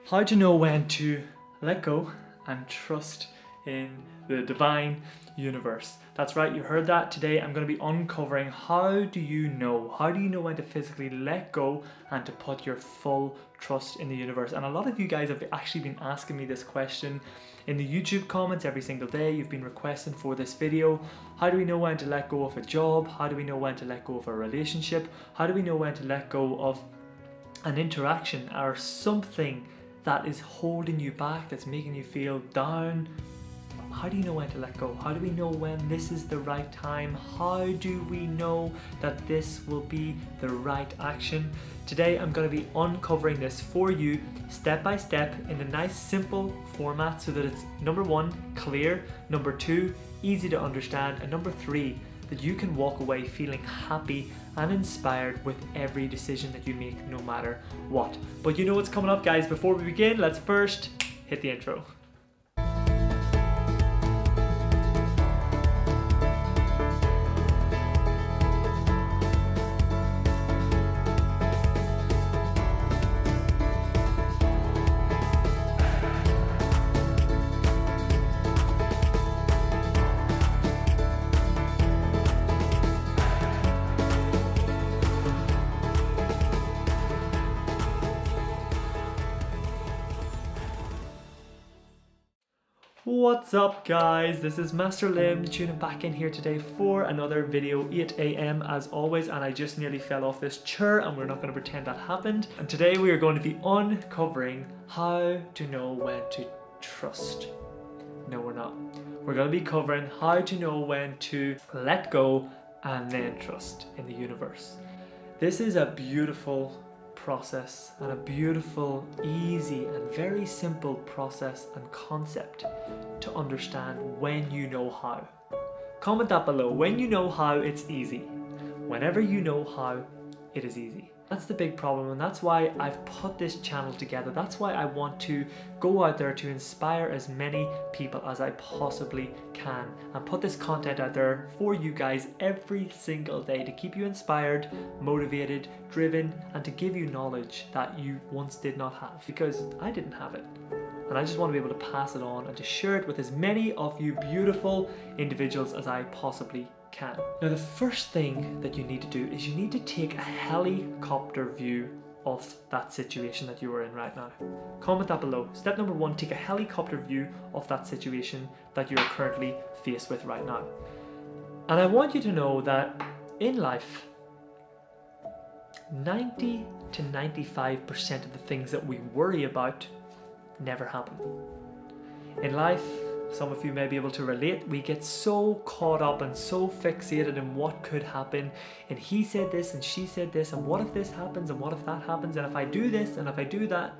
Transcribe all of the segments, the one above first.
How to know when to let go and trust in the divine universe. That's right, you heard that. Today I'm going to be uncovering how do you know when to physically let go and to put your full trust in the universe. And a lot of you guys have actually been asking me this question in the YouTube comments every single day. You've been requesting for this video. How do we know when to let go of a job? How do we know when to let go of a relationship? How do we know when to let go of an interaction or something that is holding you back, that's making you feel down? How do you know when to let go? How do we know when this is the right time? How do we know that this will be the right action? Today I'm going to be uncovering this for you step by step in a nice simple format so that it's number one, clear, number two, easy to understand, and number three, that you can walk away feeling happy and inspired with every decision that you make, no matter what. But you know what's coming up, guys. Before we begin, let's first hit the intro. What's up, guys? This is Master Lim tuning back in here today for another video, 8 a.m. as always, and I just nearly fell off this chair and we're not going to pretend that happened. And today we are going to be uncovering how to know when to trust. No, we're not. We're going to be covering how to know when to let go and then trust in the universe. This is a beautiful process and a beautiful, easy and very simple process and concept to understand when you know how. Comment that below. When you know how, it's easy. Whenever you know how, it is easy. That's the big problem, and that's why I've put this channel together. That's why I want to go out there to inspire as many people as I possibly can and put this content out there for you guys every single day to keep you inspired, motivated, driven, and to give you knowledge that you once did not have, because I didn't have it. And I just want to be able to pass it on and to share it with as many of you beautiful individuals as I possibly can. Now, the first thing that you need to do is you need to take a helicopter view of that situation that you are in right now. Comment that below. Step number one, take a helicopter view of that situation that you're currently faced with right now. And I want you to know that in life, 90 to 95% of the things that we worry about never happen. In life, some of you may be able to relate, we get so caught up and so fixated in what could happen, and he said this and she said this, and what if this happens and what if that happens, and if I do this and if I do that.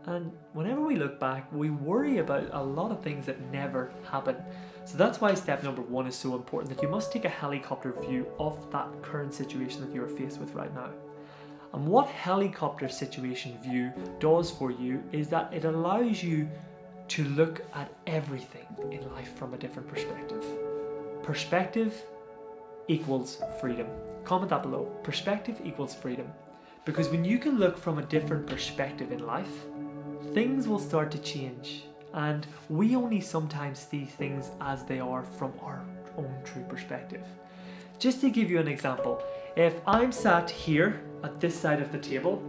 And whenever we look back, we worry about a lot of things that never happen. So that's why step number one is so important, that you must take a helicopter view of that current situation that you're faced with right now. And what helicopter situation view does for you is that it allows you to look at everything in life from a different perspective. Perspective equals freedom. Comment that below. Perspective equals freedom. Because when you can look from a different perspective in life, things will start to change. And we only sometimes see things as they are from our own true perspective. Just to give you an example, if I'm sat here at this side of the table,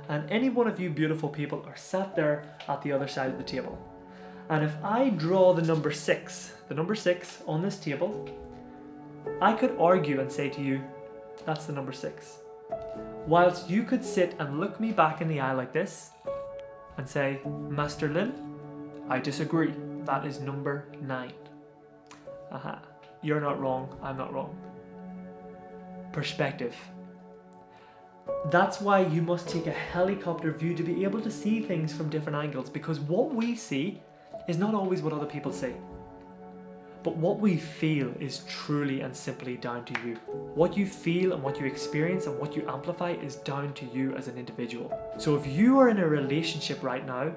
and any one of you beautiful people are sat there at the other side of the table, and if I draw the number 6 on this table, I could argue and say to you, that's the number 6. Whilst you could sit and look me back in the eye like this and say, Master Lim, I disagree. That is number 9. Aha. You're not wrong. I'm not wrong. Perspective. That's why you must take a helicopter view to be able to see things from different angles, because what we see is not always what other people say. But what we feel is truly and simply down to you. What you feel and what you experience and what you amplify is down to you as an individual. So if you are in a relationship right now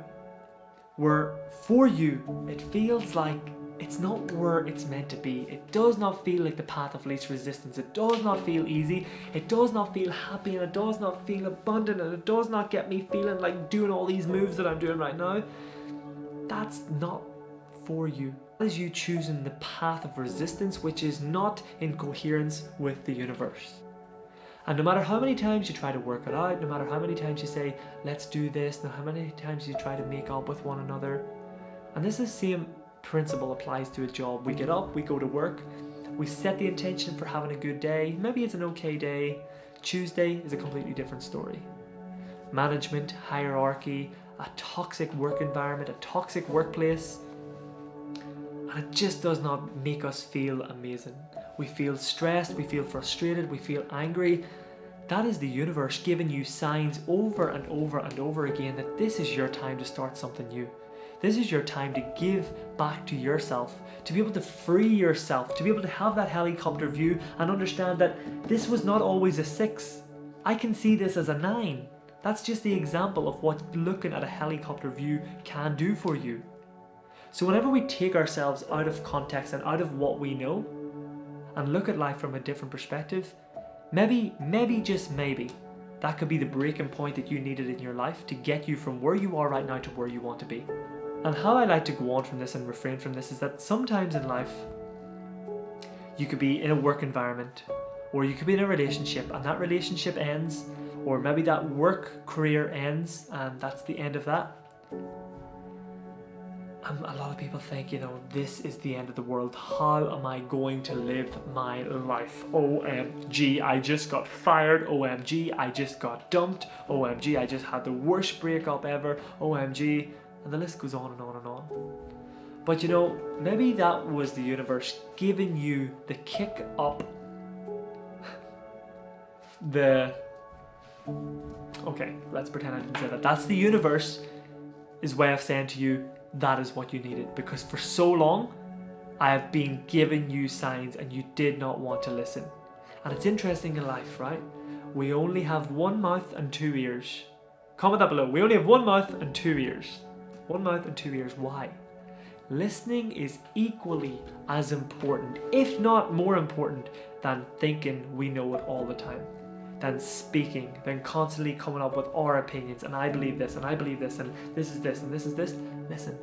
where for you it feels like it's not where it's meant to be. It does not feel like the path of least resistance. It does not feel easy. It does not feel happy, and it does not feel abundant, and it does not get me feeling like doing all these moves that I'm doing right now. That's not for you. That is you choosing the path of resistance, which is not in coherence with the universe. And no matter how many times you try to work it out, no matter how many times you say, let's do this, no matter how many times you try to make up with one another, and this is the same principle applies to a job. We get up, we go to work, we set the intention for having a good day. Maybe it's an okay day. Tuesday is a completely different story. Management, hierarchy, a toxic work environment, a toxic workplace, and it just does not make us feel amazing. We feel stressed, we feel frustrated, we feel angry. That is the universe giving you signs over and over and over again that this is your time to start something new. This is your time to give back to yourself, to be able to free yourself, to be able to have that helicopter view and understand that this was not always a 6. I can see this as a 9. That's just the example of what looking at a helicopter view can do for you. So whenever we take ourselves out of context and out of what we know and look at life from a different perspective, maybe, just maybe, that could be the breaking point that you needed in your life to get you from where you are right now to where you want to be. And how I like to go on from this and refrain from this is that sometimes in life, you could be in a work environment, or you could be in a relationship, and that relationship ends, or maybe that work career ends, and that's the end of that. And a lot of people think, this is the end of the world. How am I going to live my life? OMG, I just got fired. OMG, I just got dumped. OMG, I just had the worst breakup ever. OMG. And the list goes on and on and on. But maybe that was the universe giving you the kick up. Okay, let's pretend I didn't say that. That's the universe's way of saying to you, that is what you needed. Because for so long, I have been giving you signs and you did not want to listen. And it's interesting in life, right? We only have one mouth and 2 ears. Comment that below. We only have one mouth and 2 ears. One mouth and 2 ears. Why? Listening is equally as important, if not more important, than thinking we know it all the time, than speaking, than constantly coming up with our opinions, and I believe this, and I believe this, and this is this, and this is this. Listen.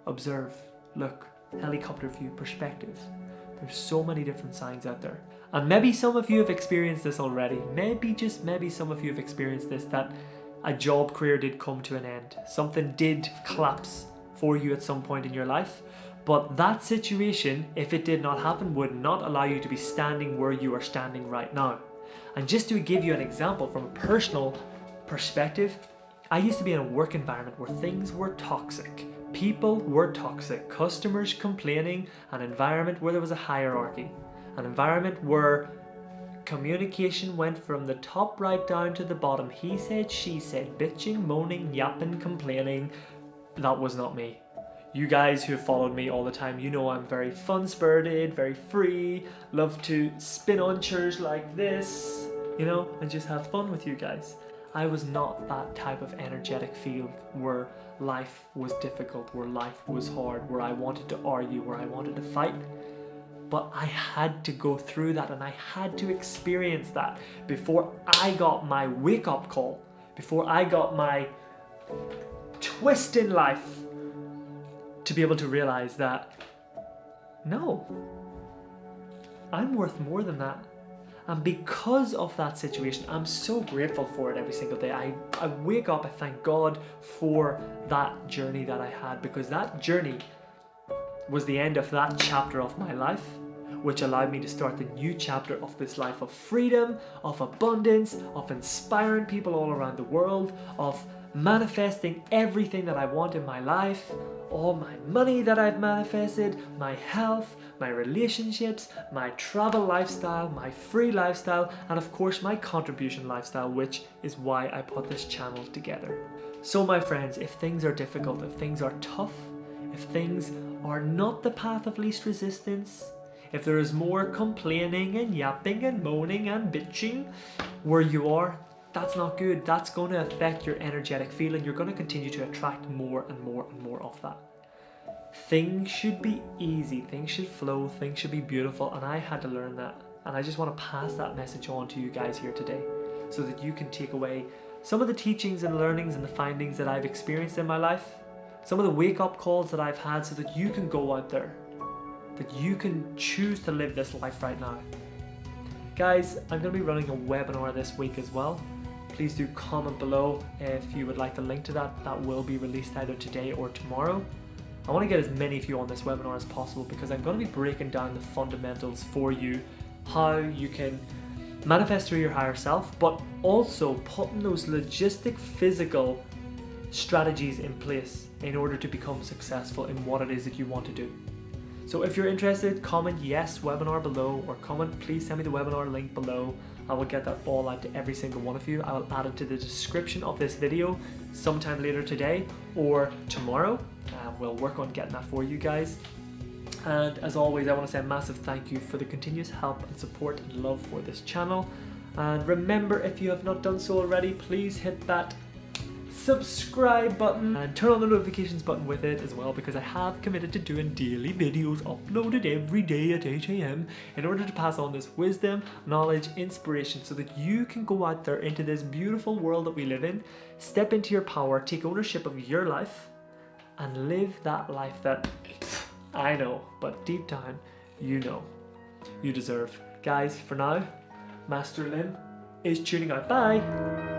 Observe. Look. Helicopter view. Perspective. There's so many different signs out there. And maybe some of you have experienced this already. Maybe, just maybe, some of you have experienced this, that a job career did come to an end. Something did collapse for you at some point in your life. But that situation, if it did not happen, would not allow you to be standing where you are standing right now. And just to give you an example from a personal perspective, I used to be in a work environment where things were toxic. People were toxic. Customers complaining. An environment where there was a hierarchy. An environment where communication went from the top right down to the bottom. He said, she said, bitching, moaning, yapping, complaining. That was not me. You guys who have followed me all the time, I'm very fun-spirited, very free, love to spin on chairs like this, and just have fun with you guys. I was not that type of energetic field where life was difficult, where life was hard, where I wanted to argue, where I wanted to fight. But I had to go through that, and I had to experience that before I got my wake-up call, before I got my twist in life to be able to realize that, no, I'm worth more than that. And because of that situation, I'm so grateful for it every single day. I wake up, I thank God for that journey that I had, because that journey was the end of that chapter of my life, which allowed me to start the new chapter of this life of freedom, of abundance, of inspiring people all around the world, of manifesting everything that I want in my life, all my money that I've manifested, my health, my relationships, my travel lifestyle, my free lifestyle, and of course my contribution lifestyle, which is why I put this channel together. So my friends, if things are difficult, if things are tough, if things are not the path of least resistance, if there is more complaining and yapping and moaning and bitching where you are, that's not good. That's going to affect your energetic field, and you're going to continue to attract more and more and more of that. things should be easy, things should flow, things should be beautiful, and I had to learn that. And I just want to pass that message on to you guys here today so that you can take away some of the teachings and learnings and the findings that I've experienced in my life, some of the wake-up calls that I've had, so that you can go out there, that you can choose to live this life right now. Guys, I'm going to be running a webinar this week as well. Please do comment below if you would like the link to that. That will be released either today or tomorrow. I want to get as many of you on this webinar as possible because I'm going to be breaking down the fundamentals for you, how you can manifest through your higher self, but also putting those logistic, physical strategies in place in order to become successful in what it is that you want to do. So if you're interested, comment yes webinar below, or comment please send me the webinar link below. I will get that all out to every single one of you. I will add it to the description of this video sometime later today or tomorrow. We'll work on getting that for you guys. And as always, I want to say a massive thank you for the continuous help and support and love for this channel. And remember, if you have not done so already, please hit that subscribe button and turn on the notifications button with it as well, because I have committed to doing daily videos uploaded every day at 8 AM in order to pass on this wisdom, knowledge, inspiration, so that you can go out there into this beautiful world that we live in, step into your power, take ownership of your life, and live that life that I know, but deep down, you know, you deserve. Guys, for now, Master Lim is tuning out. Bye!